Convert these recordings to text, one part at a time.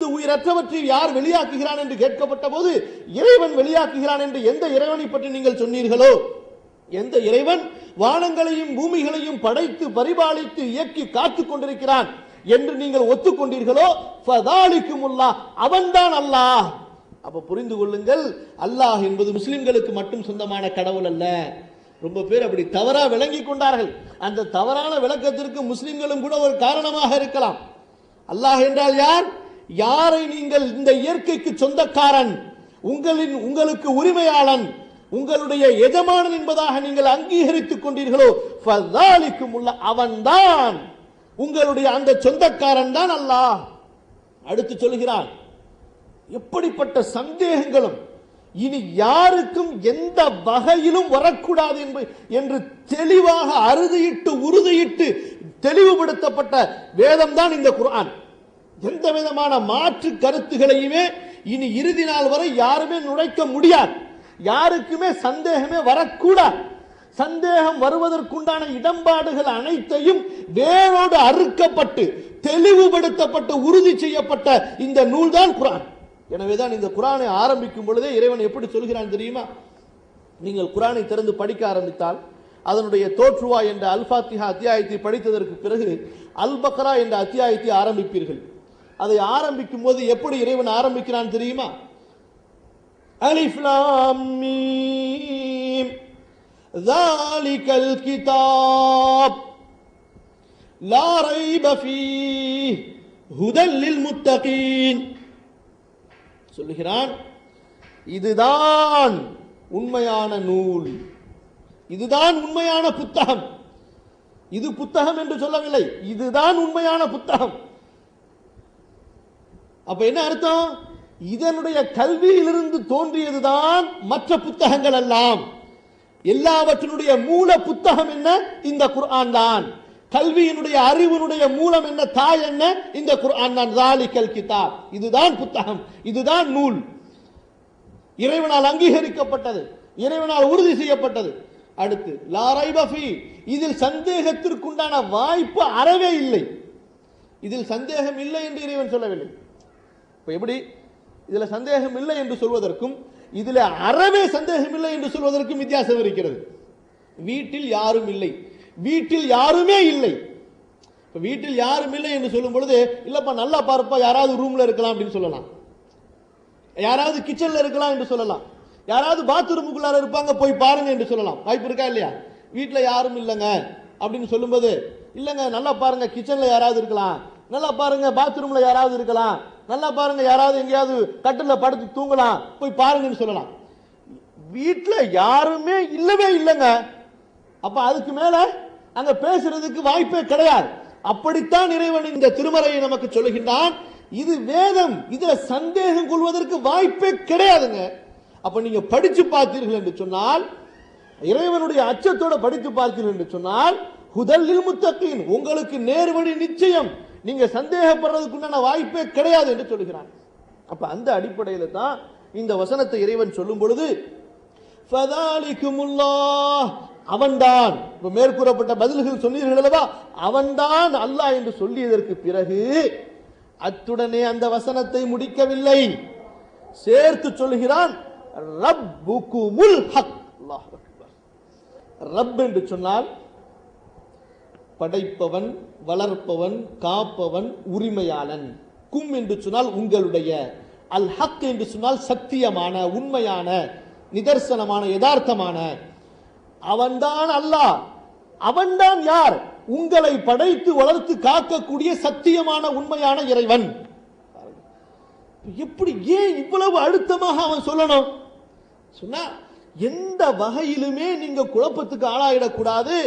இந்த உயிரற்றவற்றை யார் வெளியாக்குகிறான் என்று கேட்கப்பட்ட போது இறைவன் வெளியாக்குகிறான் என்று எந்த இறைவனை பற்றி நீங்கள் சொன்னீர்களோ, எந்த இறைவன் வானங்களையும் பூமிகளையும் படைத்து பரிபாலித்து இயக்கி காத்துக் கொண்டிருக்கிறான் என்று நீங்கள் ஒத்துக்கொண்டீர்களோ, ஃபதாலிக்குமுல்லாஹ், அவன்தான் அல்லாஹ். அப்ப புரிந்து கொள்ளுங்கள், அல்லாஹ் என்பது முஸ்லிம்களுக்கு மட்டும் சொந்தமான கடவுள் அல்ல. ரொம்ப பேர் அப்படி தவறா விளங்கி கொண்டார்கள். அந்த தவறான விளக்கத்திற்கு முஸ்லிம்களும் கூட ஒரு காரணமாக இருக்கலாம். அல்லாஹ் என்றால் யார்? யாரை நீங்கள் இந்த இயற்கைக்கு சொந்தக்காரன், உங்களுக்கு உரிமையாளன், உங்களுடைய எஜமானன் என்பதாக நீங்கள் அங்கீகரித்துக் கொண்டீர்களோ, ஃபதாலிக்குமுல்லாஹ், அவன்தான் உங்களுடைய அந்த சொந்தக்காரன் தான் அல்லாஹ். அடுத்து சொல்கிறான், எப்படிப்பட்ட சந்தேகங்களும் இனி யாருக்கும் எந்த வகையிலும் வரக்கூடாது என்று தெளிவாக அறுதியிட்டு உறுதியிட்டு தெளிவுபடுத்தப்பட்ட வேதம் தான் இந்த குர்ஆன். எந்த விதமான மாற்று கருத்துகளையுமே இனி இறுதி நாள் வரை யாருமே நுழைக்க முடியாது. யாருக்குமே சந்தேகமே வரக்கூடாது. சந்தேகம் வருவதற்குண்டான இடம்பாடுகள் அனைத்தையும் வேரோடு அறுக்கப்பட்டு தெளிவுபடுத்தப்பட்டு உறுதி செய்யப்பட்ட இந்த நூல் தான் குர்ஆன். எனவேதான் இந்த குர்ஆனை ஆரம்பிக்கும் பொழுதே இறைவன் எப்படி சொல்கிறான் தெரியுமா? நீங்கள் குர்ஆனை திறந்து படிக்க ஆரம்பித்தால் அதனுடைய தோற்றுவா என்ற அல்-ஃபாத்திஹா அத்தியாயத்தை படித்ததற்கு பிறகு அல் பக்ரா என்ற அத்தியாயத்தை ஆரம்பிப்பீர்கள். அதை ஆரம்பிக்கும் போது எப்படி இறைவன் ஆரம்பிக்கிறான் தெரியுமா? அலிஃப் லாம் மீம் ذَلِكَல் கிதாப் லா ரைப ஃபீஹி ஹுதல் லில் முத்தகீன். சொல்லுகிறான், இதுதான் உண்மையான நூல், இதுதான் உண்மையான புத்தகம். இது புத்தகம் என்று சொல்லவில்லை, இதுதான் உண்மையான புத்தகம். அப்ப என்ன அர்த்தம்? இதனுடைய கல்வியிலிருந்து தோன்றியதுதான் மற்ற புத்தகங்கள் எல்லாம். எல்லாவற்றினுடைய மூல புத்தகம் என்ன? இந்த குர்ஆன் தான். கல்வியினுடைய அறிவினுடைய மூலம் என்ன, தாய் என்ன? இந்த குர்ஆன் தான். ذَلِكَல் கிதாப், இதுதான் புத்தகம், இதுதான் நூல். இறைவனால் அங்கீகரிக்கப்பட்டது, இறைவனால் உறுதி செய்யப்பட்டது. அடுத்து லா ரைப ஃபீ, இதில் சந்தேகத்திற்குண்டான வாய்ப்பு அறவே இல்லை. இதில் சந்தேகம் இல்லை என்று இறைவன் சொல்லவில்லை. இப்ப எப்படி இதுல சந்தேகம் இல்லை என்று சொல்வதற்கும் இதுல அறவே சந்தேகம் இல்லை என்று சொல்வதற்கும் வித்தியாசம் இருக்கிறது. வீட்டில் யாரும் இல்லை, வீட்டில் யாருமே இல்லை. வீட்டில் யாரும் இல்லை என்று சொல்லும் பொழுது, இல்லப்பா நல்லா பார்ப்பா, யாராவது ரூம்ல இருக்கலாம் அப்படின்னு சொல்லலாம், யாராவது கிச்சன்ல இருக்கலாம் என்று சொல்லலாம், யாராவது பாத்ரூமுக்குள்ளார இருப்பாங்க போய் பாருங்க என்று சொல்லலாம். வாய்ப்பு இருக்கா இல்லையா? வீட்டுல யாரும் இல்லைங்க அப்படின்னு சொல்லும்போது, இல்லைங்க நல்லா பாருங்க கிச்சன்ல யாராவது இருக்கலாம், நல்லா பாருங்க பாத்ரூம்ல யாராவது இருக்கலாம், நல்லா பாருங்க யாராவது எங்கேயாவது கட்டில படுத்து தூங்கலாம், போய் பாருங்கன்னு சொல்லலாம். வீட்டுல யாருமே இல்லவே இல்லைங்க. அப்ப அதுக்கு மேல அங்க பேசுறதுக்கு வாய்ப்பே கிடையாது. அப்படித்தான் இறைவன் இந்த திருமறையை நமக்கு சொல்லுகின்றான். இது வேதம், இதுல சந்தேகம் கொள்வதற்கு வாய்ப்பே கிடையாதுங்க. அப்ப நீங்க படிச்சு பார்த்தீர்கள் என்று சொன்னால், இறைவனுடைய அச்சத்தோட படித்து பார்த்தீர்கள் என்று சொன்னால், ஹுதல் லில் முத்தகீன், உங்களுக்கு நேர்வழி நிச்சயம், நீங்க சந்தேகப்படுறதுக்குண்டான வாய்ப்பே கிடையாது என்று சொல்கிறான். அப்ப அந்த அடிப்படையில தான் இந்த வசனத்தை இறைவன் சொல்லும் பொழுது, ஃபதாலிக்குமுல்லாஹ், அவன்தான். இப்ப மேற்கூறப்பட்ட பதில்கள் சொன்னீர்கள் அல்லவா, அவன்தான் அல்லாஹ் என்று சொல்லியதற்கு பிறகு அத்துடனே அந்த வசனத்தை முடிக்கவில்லை, சேர்த்து சொல்கிறான், ரப்புகுமுல் ஹக். அல்லாஹ் அக்பர். ரப் என்று சொன்னால் படைப்பவன், வளர்ப்பவன், காப்பவன், உரிமையாளன். கும் என்று சொன்னால் உங்களுடைய, அல் ஹக் என்று சொன்னால் சத்தியமான, உண்மையான, நிதர்சனமான, யதார்த்தமான. அவன்தான் அல்லாஹ். அவன்தான் யார்? உங்களை படைத்து வளர்த்து காக்கக்கூடிய சத்தியமான உண்மையான இறைவன். எப்படி, ஏன் இவ்வளவு அழுத்தமாக அவன் சொல்லணும் சொன்னா, எந்த வகையிலுமே நீங்க குழப்பத்துக்கு ஆளாயிடக்கூடாது,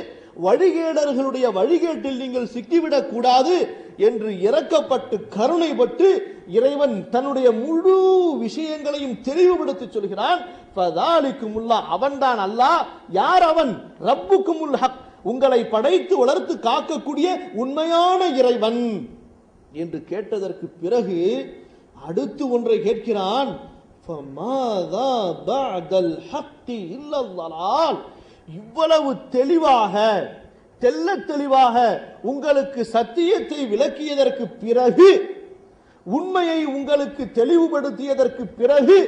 வழிகேடர்களுடைய வழிகேட்டில் நீங்கள் சிக்கிவிடக் கூடாது என்று இறக்கப்பட்டு கருணைப்பட்டு இறைவன் தன்னுடைய முழு விஷயங்களையும் தெளிவுபடுத்தி சொல்கிறான். ஃபதாலிக்குமுல்லாஹ், அவன்தான் அல்லாஹ். யார் அவன்? ரப்புக்குமுல் ஹக், உங்களை படைத்து வளர்த்து காக்கக்கூடிய உண்மையான இறைவன் என்று கேட்டதற்கு பிறகு அடுத்து ஒன்றை கேட்கிறான். ஃபமாதா பஅதல் ஹக்கி இல்லல் ضلال. இவ்வளவு தெளிவாக, தெல்ல தெளிவாக உங்களுக்கு சத்தியத்தை விளக்கியதற்கு பிறகு உண்மையை உங்களுக்கு தெளிவுபடுத்தியதற்கு பிறகு,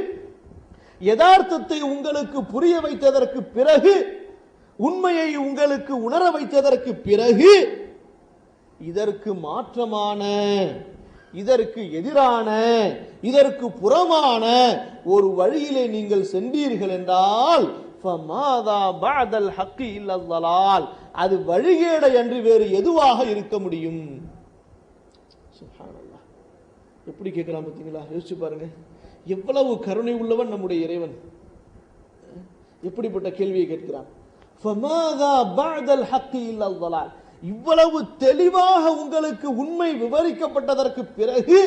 யதார்த்தத்தை உங்களுக்கு புரிய வைத்ததற்கு பிறகு, உண்மையை உங்களுக்கு உணர வைத்ததற்கு பிறகு, இதற்கு மாற்றமான, இதற்கு எதிரான, இதற்கு புறமான ஒரு வழியிலே நீங்கள் சென்றீர்கள் என்றால் அது வழிகேடை அன்றி வேறு எதுவாக இருக்க முடியும்? சுப்ஹானல்லாஹ். எப்படி கேட்கலாம் பார்த்தீங்களா? யோசிச்சு பாருங்க. எவ்வளவு கருணை உள்ளவன் நம்முடைய இறைவன். எப்படிப்பட்ட கேள்வியை கேட்கிறான். இவ்வளவு தெளிவாக உங்களுக்கு உண்மை விவரிக்கப்பட்டதற்கு பிறகு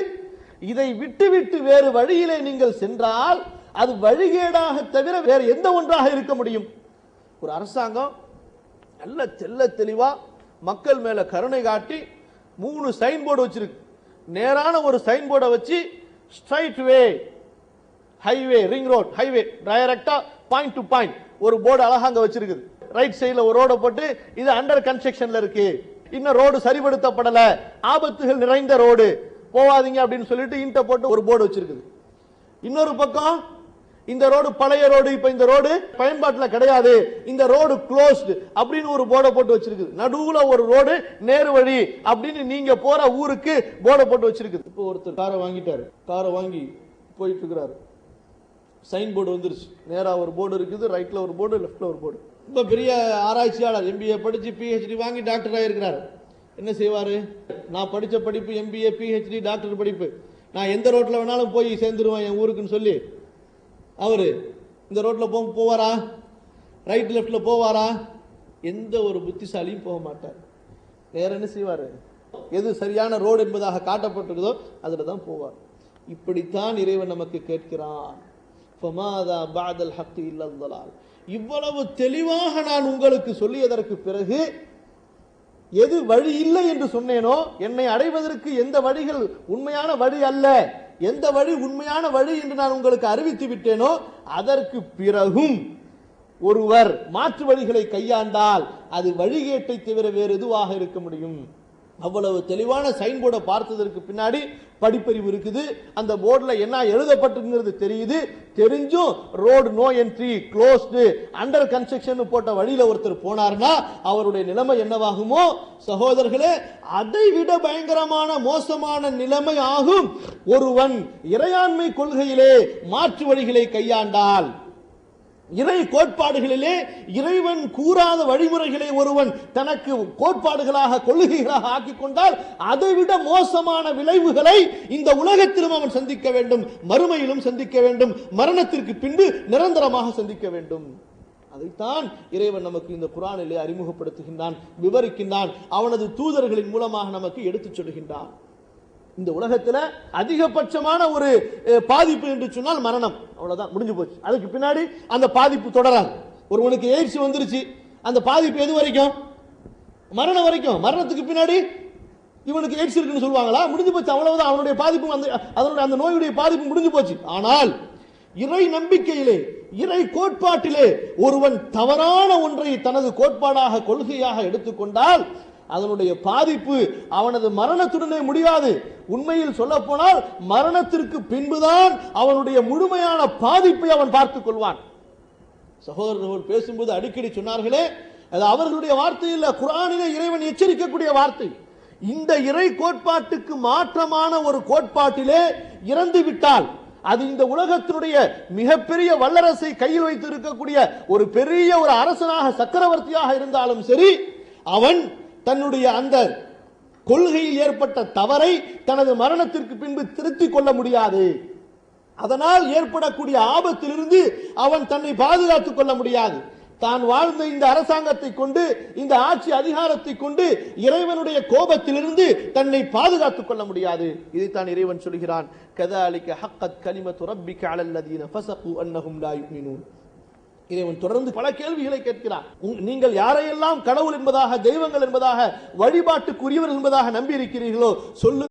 இதை விட்டுவிட்டு வேறு வழியிலே நீங்கள் சென்றால் அது வழிகேடாக தவிர வேறு எந்த ஒன்றாக இருக்க முடியும்? ஒரு அரசாங்கம் நல்ல தெல்ல தெளிவா மக்கள் மேல கருணை காட்டி 3 சைன் போர்டு வச்சிருக்கு. நேரான ஒரு சைன் போர்டை வச்சு ஸ்ட்ரைட் வே, ஹைவே, ரிங் ரோட், ஹைவே, டைரக்டா பாயிண்ட் டு பாயிண்ட் ஒரு போர்டு அழகாங்க வச்சிருக்குது. ரைட் சைடுல ஒரு ரோட போட்டு இது அண்டர் கன்ஸ்ட்ரக்ஷன்ல இருக்கு, இன்னும் ரோடு சரிபடுத்தப்படல, ஆபத்துகள் நிறைந்த ரோடு, போவாதீங்க அப்படின்னு சொல்லிட்டு இன்ட போட்டு ஒரு போர்டு வச்சிருக்குது. இன்னொரு பக்கம் இந்த ரோடு பழைய ரோடு, இப்ப இந்த ரோடு பயன்பாட்டுல கிடையாது, இந்த ரோடு க்ளோஸ்டு அப்படின்னு ஒரு போர்டை போட்டு வச்சிருக்குது. நடுவுல ஒரு ரோடு நேரு வழி அப்படின்னு நீங்க போற ஊருக்கு போர்டை போட்டு வச்சிருக்குது. இப்போ ஒருத்தர் காரை வாங்கிட்டாரு, காரை வாங்கி போயிட்டு இருக்கிறாரு. சைன் போர்டு வந்துருச்சு. நேரா ஒரு போர்டு இருக்குது, ரைட்ல ஒரு போர்டு, லெஃப்ட்ல ஒரு போர்டு. ரொம்ப பெரிய ஆராய்ச்சியாளர், MBA படிச்சு PhD வாங்கி டாக்டர் ஆயிருக்கிறார். என்ன செய்வாரு? நான் படிச்ச படிப்பு MBA PhD டாக்டர் படிப்பு, நான் எந்த ரோட்ல வேணாலும் போய் சேர்ந்துருவேன் என் ஊருக்குன்னு சொல்லி அவரு இந்த ரோட்ல போவாரா? ரைட் லெஃப்ட்ல போவாரா? எந்த ஒரு புத்திசாலியும் போக மாட்டார். வேற என்ன செய்வாரு? எது சரியான ரோடு என்பதாக காட்டப்பட்டிருக்கோ அதுல தான் போவார். இப்படித்தான் இறைவன் நமக்கு கேட்கிறான். இவ்வளவு தெளிவாக நான் உங்களுக்கு சொல்லியதற்கு பிறகு எது வழி இல்லை என்று சொன்னேனோ, என்னை அடைவதற்கு எந்த வழிகள் உண்மையான வழி அல்ல, எந்த வழி உண்மையான வழி என்று நான் உங்களுக்கு அறிவித்து விட்டேனோ, அதற்கு பிறகும் ஒருவர் மாற்று வழிகளை கையாண்டால் அது வழிகேட்டை தவிர வேறு எதுவாக இருக்க முடியும்? அவ்வளவு தெளிவான சைன் போர்டை பார்த்ததற்கு பின்னாடி படிப்பறிவு இருக்குது. அந்த போர்டில் என்ன எழுதப்பட்டிருக்கிறது தெரியுது. தெரிஞ்சும் road no entry, closed, under construction போட்ட வழியில ஒருத்தர் போனார்னா அவருடைய நிலைமை என்னவாகுமோ? சகோதரர்களே, அதை விட பயங்கரமான மோசமான நிலைமை ஆகும் ஒருவன் இறையாண்மை கொள்கையிலே மாற்று வழிகளை கையாண்டால். இறை கோட்பாடுகளிலே இறைவன் கூறாத வழிமுறைகளை ஒருவன் தனக்கு கோட்பாடுகளாக கொள்கைகளாக ஆக்கிக் கொண்டால் அதைவிட மோசமான விளைவுகளை இந்த உலகத்திலும் அவன் சந்திக்க வேண்டும், மறுமையிலும் சந்திக்க வேண்டும், மரணத்திற்கு பின்பு நிரந்தரமாக சந்திக்க வேண்டும். அதைத்தான் இறைவன் நமக்கு இந்த குர்ஆனிலே அறிமுகப்படுத்துகின்றான், விவரிக்கின்றான், அவனது தூதர்களின் மூலமாக நமக்கு எடுத்துச் சொல்கின்றான். இந்த உலகத்துல அதிகபட்சமான ஒரு பாதிப்பு என்று சொன்னால் மரணம். அவ்வளவுதான், முடிஞ்சு போச்சு. அதுக்கு பின்னாடி அந்த பாதிப்பு தொடராது. ஒருவனுக்கு எய்ட்ஸ் வந்துருச்சு, அந்த பாதிப்பு எது வரைக்கும்? மரணம் வரைக்கும். மரணத்துக்கு பின்னாடி இவனுக்கு எய்ட்ஸ் இருக்குன்னு சொல்லுவாங்களா? முடிஞ்சு போச்சு, அவ்வளவுதான். அவனுடைய பாதிப்பு, அந்த நோயுடைய பாதிப்பு முடிஞ்சு போச்சு. ஆனால் இறை நம்பிக்கையிலே, இறை கோட்பாட்டிலே ஒருவன் தவறான ஒன்றை தனது கோட்பாடாக கொள்கையாக எடுத்துக்கொண்டால் அதனுடைய பாதிப்பு அவனது மரணத்துடனே முடியாது. உண்மையில் சொல்ல போனால் மரணத்திற்கு பின்புதான் அவனுடைய முழுமையான பாதிப்பை அவன் பார்த்துக் கொள்வான். சகோதரர்கள் பேசும்போது அடிக்கடி சொன்னார்களே, அது அவர்களுடைய வார்த்தை இல்ல, குர்ஆனிலே இறைவன் எச்சரிக்கக்கூடிய வார்த்தை. இந்த இறை கோட்பாட்டுக்கு மாற்றமான ஒரு கோட்பாட்டிலே இறந்து விட்டால் அது இந்த உலகத்தினுடைய மிகப்பெரிய வல்லரசை கையில் வைத்து இருக்கக்கூடிய ஒரு பெரிய ஒரு அரசனாக, சக்கரவர்த்தியாக இருந்தாலும் சரி, அவன் தன்னுடைய அந்த கொள்கையில் ஏற்பட்ட தவறை தனது மரணத்திற்கு பின்பு திருத்திக் கொள்ள முடியாது. அதனால் ஏற்படக்கூடிய ஆபத்திலிருந்து அவன் தன்னை பாதுகாத்துக் கொள்ள முடியாது. தான் வாழ்ந்த இந்த அரசாங்கத்தை கொண்டு, இந்த ஆட்சி அதிகாரத்தை கொண்டு இறைவனுடைய கோபத்திலிருந்து தன்னை பாதுகாத்துக் கொள்ள முடியாது. இதைத்தான் இறைவன் சொல்கிறான், கதாலிக ஹக்கத் கலிமத்து ரப்பிக அலல்லதீன ஃபஸகு அன்னஹும் லா யுமினூன். இறைவன் தொடர்ந்து பல கேள்விகளை கேட்கிறார். நீங்கள் யாரையெல்லாம் கடவுள் என்பதாக, தெய்வங்கள் என்பதாக, வழிபாட்டுக்குரியவர் என்பதாக நம்பி இருக்கிறீர்களோ சொல்லு.